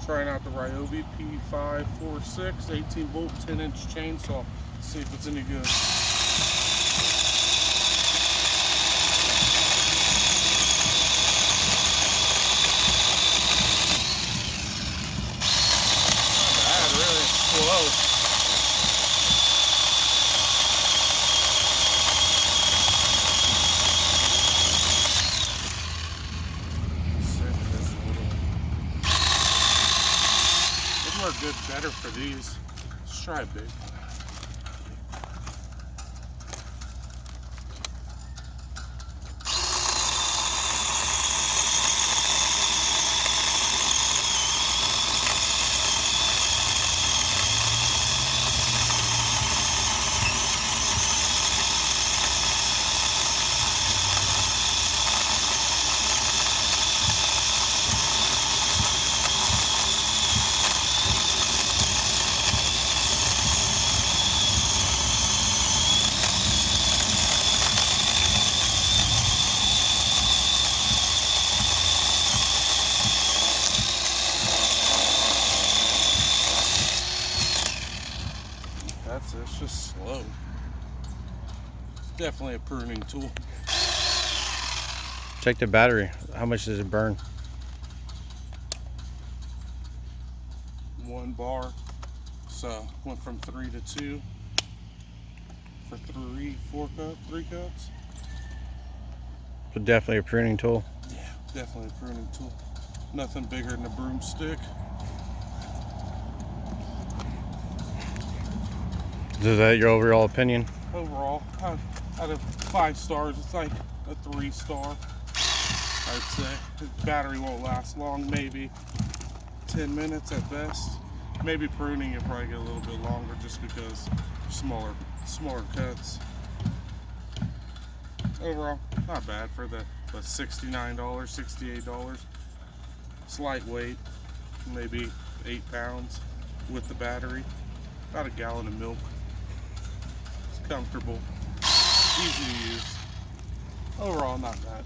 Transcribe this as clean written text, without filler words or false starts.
Trying out the Ryobi P546 18 volt 10-inch chainsaw. See if it's any good. Not bad, really. Slow. Are good, better for these. Let's try big. That's it, it's just slow. It's definitely a pruning tool. Check the battery. How much does it burn? 1 bar. So went from 3 to 2 for 3 cuts. So definitely a pruning tool. Yeah, definitely a pruning tool. Nothing bigger than a broomstick. Is that your overall opinion? Overall, out of 5 stars, it's like a 3-star. I'd say the battery won't last long, maybe 10 minutes at best. Maybe pruning you'll probably get a little bit longer just because smaller cuts. Overall, not bad for the $69, $68. It's lightweight, maybe 8 pounds with the battery. About a gallon of milk. It's comfortable, easy to use. Overall, not bad.